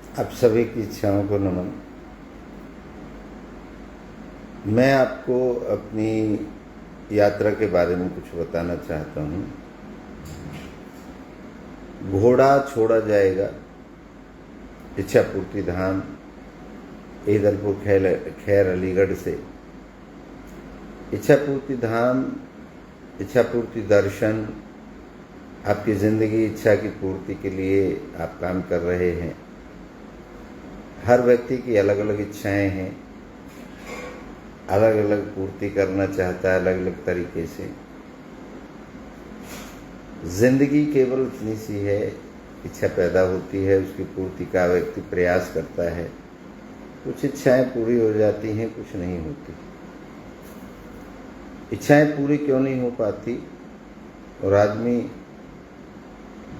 आप सभी की इच्छाओं को नमन। मैं आपको अपनी यात्रा के बारे में कुछ बताना चाहता हूँ। घोड़ा छोड़ा जाएगा इच्छापूर्ति धाम ईदलपुर खैर अलीगढ़ से। इच्छापूर्ति धाम, इच्छापूर्ति दर्शन, आपकी ज़िंदगी इच्छा की पूर्ति के लिए आप काम कर रहे हैं। हर व्यक्ति की अलग अलग इच्छाएं हैं, अलग अलग पूर्ति करना चाहता है अलग अलग तरीके से। जिंदगी केवल इतनी सी है, इच्छा पैदा होती है, उसकी पूर्ति का व्यक्ति प्रयास करता है। कुछ इच्छाएं पूरी हो जाती हैं, कुछ नहीं होती। इच्छाएं पूरी क्यों नहीं हो पाती और आदमी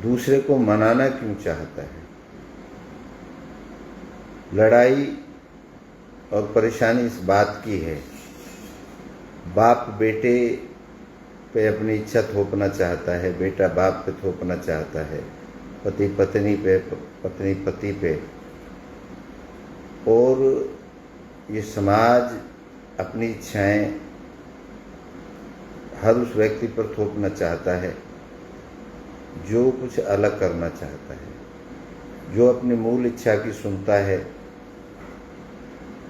दूसरे को मनाना क्यों चाहता है? लड़ाई और परेशानी इस बात की है, बाप बेटे पे अपनी इच्छा थोपना चाहता है, बेटा बाप पे थोपना चाहता है, पति पत्नी पे, पत्नी पति पे, और ये समाज अपनी इच्छाएं हर उस व्यक्ति पर थोपना चाहता है जो कुछ अलग करना चाहता है। जो अपनी मूल इच्छा की सुनता है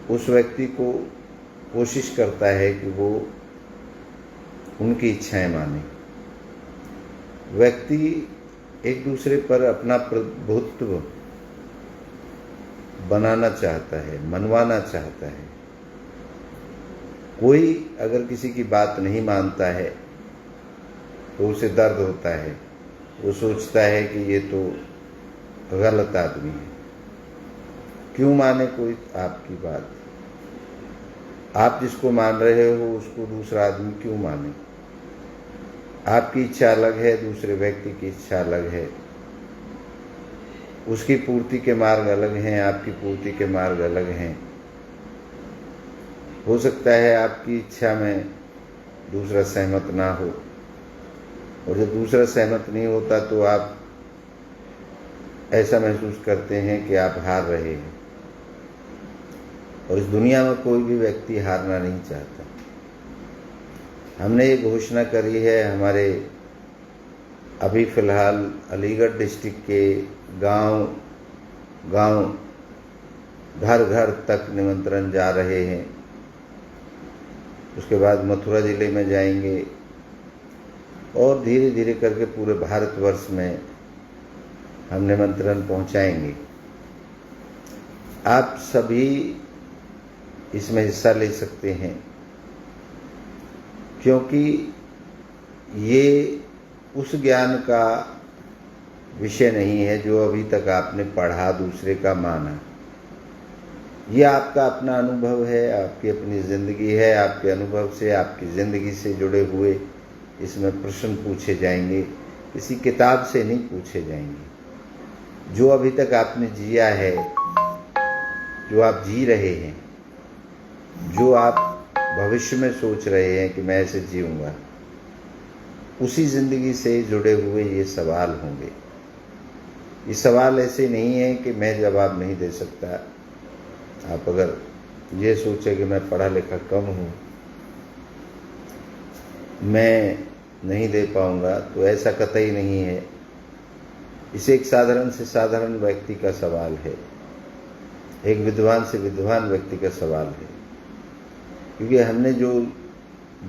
उस व्यक्ति को कोशिश करता है कि वो उनकी इच्छाएं माने। व्यक्ति एक दूसरे पर अपना प्रभुत्व बनाना चाहता है, मनवाना चाहता है। कोई अगर किसी की बात नहीं मानता है तो उसे दर्द होता है। वो सोचता है कि ये तो गलत आदमी है। क्यों माने कोई आपकी बात? आप जिसको मान रहे हो उसको दूसरा आदमी क्यों माने? आपकी इच्छा अलग है, दूसरे व्यक्ति की इच्छा अलग है। उसकी पूर्ति के मार्ग अलग हैं, आपकी पूर्ति के मार्ग अलग हैं। हो सकता है आपकी इच्छा में दूसरा सहमत ना हो, और जब दूसरा सहमत नहीं होता तो आप ऐसा महसूस करते हैं कि आप हार रहे हैं। और इस दुनिया में कोई भी व्यक्ति हारना नहीं चाहता। हमने ये घोषणा करी है, हमारे अभी फ़िलहाल अलीगढ़ डिस्ट्रिक्ट के गांव घर घर तक निमंत्रण जा रहे हैं। उसके बाद मथुरा जिले में जाएंगे और धीरे धीरे करके पूरे भारतवर्ष में हम निमंत्रण पहुंचाएंगे। आप सभी इसमें हिस्सा ले सकते हैं, क्योंकि ये उस ज्ञान का विषय नहीं है जो अभी तक आपने पढ़ा, दूसरे का माना। ये आपका अपना अनुभव है, आपकी अपनी ज़िंदगी है। आपके अनुभव से, आपकी ज़िंदगी से जुड़े हुए इसमें प्रश्न पूछे जाएंगे, किसी किताब से नहीं पूछे जाएंगे। जो अभी तक आपने जिया है, जो आप जी रहे हैं, जो आप भविष्य में सोच रहे हैं कि मैं ऐसे जीऊँगा, उसी ज़िंदगी से जुड़े हुए ये सवाल होंगे। ये सवाल ऐसे नहीं है कि मैं जवाब नहीं दे सकता। आप अगर ये सोचें कि मैं पढ़ा लिखा कम हूँ, मैं नहीं दे पाऊँगा, तो ऐसा कतई नहीं है। इसे एक साधारण से साधारण व्यक्ति का सवाल है, एक विद्वान से विद्वान व्यक्ति का सवाल है। क्योंकि हमने जो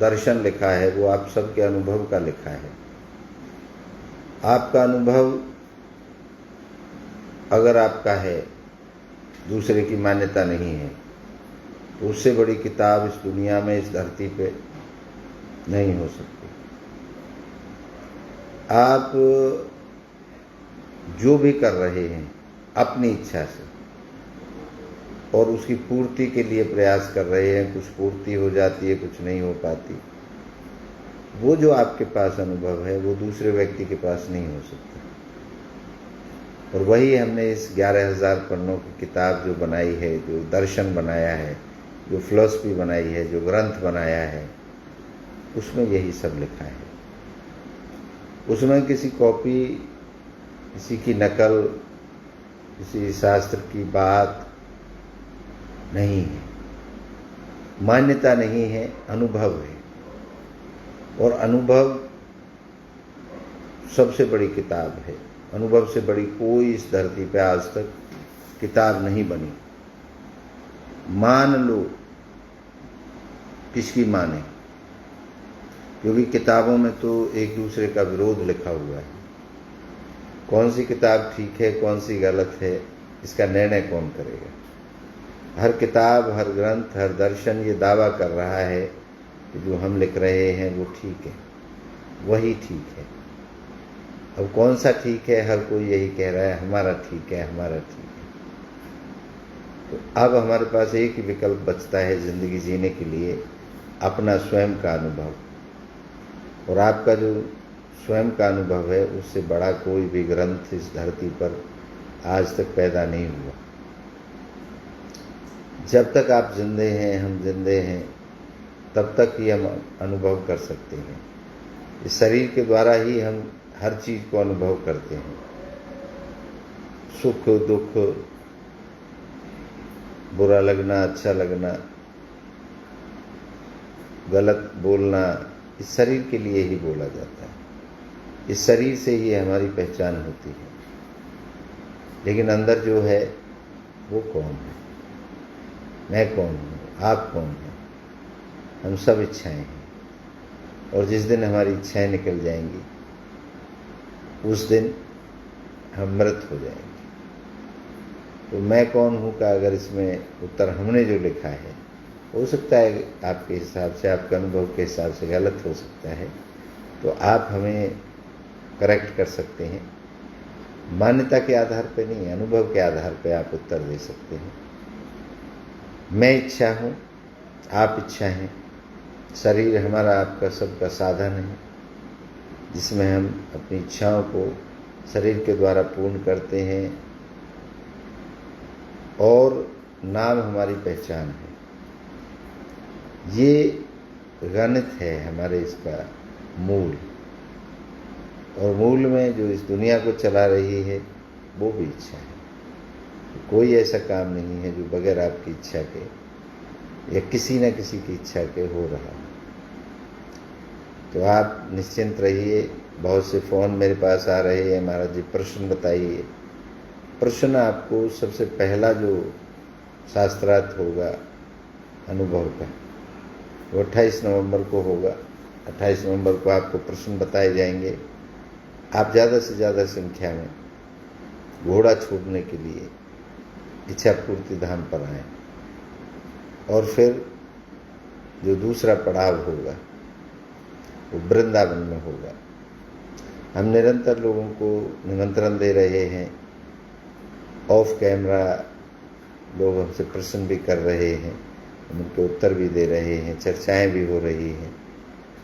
दर्शन लिखा है वो आप सबके अनुभव का लिखा है। आपका अनुभव अगर आपका है, दूसरे की मान्यता नहीं है, तो उससे बड़ी किताब इस दुनिया में, इस धरती पे नहीं हो सकती। आप जो भी कर रहे हैं अपनी इच्छा से और उसकी पूर्ति के लिए प्रयास कर रहे हैं, कुछ पूर्ति हो जाती है, कुछ नहीं हो पाती। वो जो आपके पास अनुभव है वो दूसरे व्यक्ति के पास नहीं हो सकता। और वही हमने इस 11,000 पन्नों की किताब जो बनाई है, जो दर्शन बनाया है, जो फिलॉसफी बनाई है, जो ग्रंथ बनाया है, उसमें यही सब लिखा है। उसमें किसी कॉपी, किसी की नकल किसी शास्त्र की बात नहीं है, मान्यता नहीं है, अनुभव है। और अनुभव सबसे बड़ी किताब है। अनुभव से बड़ी कोई इस धरती पे आज तक किताब नहीं बनी। मान लो, किसकी माने, क्योंकि किताबों में तो एक दूसरे का विरोध लिखा हुआ है। कौन सी किताब ठीक है, कौन सी गलत है, इसका निर्णय कौन करेगा। हर किताब, हर ग्रंथ, हर दर्शन ये दावा कर रहा है कि जो हम लिख रहे हैं वो ठीक है, वही ठीक है। अब कौन सा ठीक है, हर कोई यही कह रहा है हमारा ठीक है, हमारा ठीक है। तो अब हमारे पास एक ही विकल्प बचता है ज़िंदगी जीने के लिए, अपना स्वयं का अनुभव। और आपका जो स्वयं का अनुभव है, उससे बड़ा कोई भी ग्रंथ इस धरती पर आज तक पैदा नहीं हुआ। जब तक आप जिंदे हैं, हम जिंदे हैं, तब तक ही हम अनुभव कर सकते हैं। इस शरीर के द्वारा ही हम हर चीज़ को अनुभव करते हैं। सुख दुख, बुरा लगना, अच्छा लगना, गलत बोलना, इस शरीर के लिए ही बोला जाता है। इस शरीर से ही हमारी पहचान होती है। लेकिन अंदर जो है वो कौन है? मैं कौन हूँ, आप कौन हैं? हम सब इच्छाएं हैं। और जिस दिन हमारी इच्छाएं निकल जाएंगी, उस दिन हम मृत हो जाएंगे। तो मैं कौन हूँ का अगर इसमें उत्तर हमने जो लिखा है, हो सकता है आपके हिसाब से, आपके अनुभव के हिसाब से गलत हो सकता है, तो आप हमें करेक्ट कर सकते हैं। मान्यता के आधार पे नहीं, अनुभव के आधार पे आप उत्तर दे सकते हैं। मैं इच्छा हूँ, आप इच्छा हैं। शरीर हमारा आपका सबका साधन है, जिसमें हम अपनी इच्छाओं को शरीर के द्वारा पूर्ण करते हैं। और नाम हमारी पहचान है। ये गणित है हमारे इसका मूल। और मूल में जो इस दुनिया को चला रही है वो भी इच्छा है। कोई ऐसा काम नहीं है जो बगैर आपकी इच्छा के या किसी न किसी की इच्छा के हो रहा है। तो आप निश्चिंत रहिए। बहुत से फ़ोन मेरे पास आ रहे हैं, महाराज जी प्रश्न बताइए। प्रश्न आपको सबसे पहला जो शास्त्रार्थ होगा अनुभव का, वो 28 नवंबर को होगा। 28 नवंबर को आपको प्रश्न बताए जाएंगे। आप ज़्यादा से ज़्यादा संख्या में घोड़ा छोड़ने के लिए इच्छा पूर्ति धाम पर आएँ। और फिर जो दूसरा पड़ाव होगा वो वृंदावन में होगा। हम निरंतर लोगों को निमंत्रण दे रहे हैं। ऑफ कैमरा लोग हमसे प्रश्न भी कर रहे हैं, हम उनके उत्तर भी दे रहे हैं, चर्चाएं भी हो रही हैं।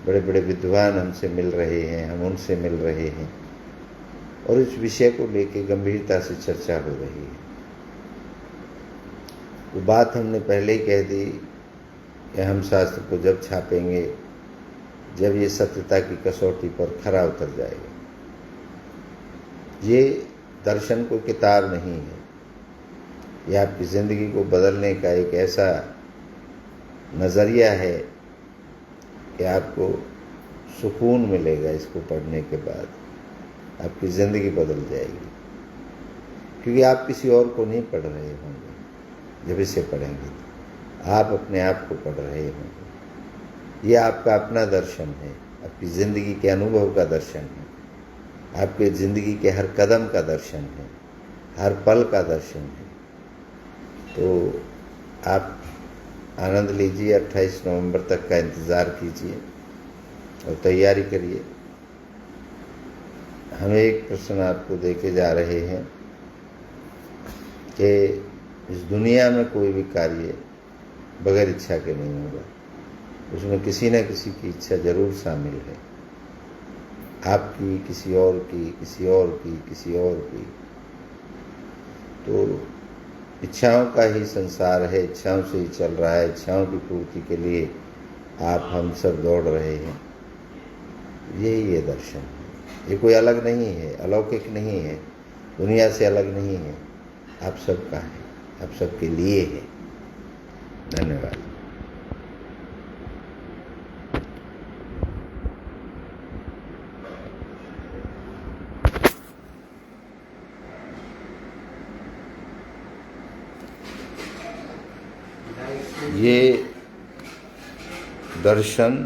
बड़े बड़े विद्वान हमसे मिल रहे हैं, हम उनसे मिल रहे हैं, और इस विषय को लेकर गंभीरता से चर्चा हो रही है। वो बात हमने पहले ही कह दी कि हम शास्त्र को जब छापेंगे, जब ये सत्यता की कसौटी पर खरा उतर जाएगा। ये दर्शन कोई किताब नहीं है, ये आपकी ज़िंदगी को बदलने का एक ऐसा नज़रिया है कि आपको सुकून मिलेगा। इसको पढ़ने के बाद आपकी ज़िंदगी बदल जाएगी, क्योंकि आप किसी और को नहीं पढ़ रहे होंगे। जब इसे पढ़ेंगे तो आप अपने आप को पढ़ रहे होंगे। ये आपका अपना दर्शन है, आपकी ज़िंदगी के अनुभव का दर्शन है, आपके ज़िंदगी के हर कदम का दर्शन है, हर पल का दर्शन है। तो आप आनंद लीजिए। 28 नवंबर तक का इंतज़ार कीजिए और तैयारी करिए। हम एक प्रश्न आपको देके जा रहे हैं कि इस दुनिया में कोई भी कार्य बगैर इच्छा के नहीं होगा। उसमें किसी न किसी की इच्छा जरूर शामिल है, आपकी, किसी और की, किसी और की, किसी और की। तो इच्छाओं का ही संसार है, इच्छाओं से ही चल रहा है। इच्छाओं की पूर्ति के लिए आप हम सब दौड़ रहे हैं। यही ये दर्शन है। ये कोई अलग नहीं है, अलौकिक नहीं है, दुनिया से अलग नहीं है। आप सबका है, आप सबके लिए है। धन्यवाद। ये दर्शन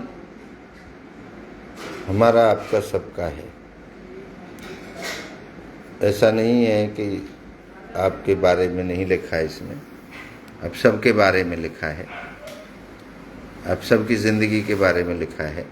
हमारा आपका सबका है। ऐसा नहीं है कि आपके बारे में नहीं लिखा है इसमें, आप सबके बारे में लिखा है, आप सबकी ज़िंदगी के बारे में लिखा है।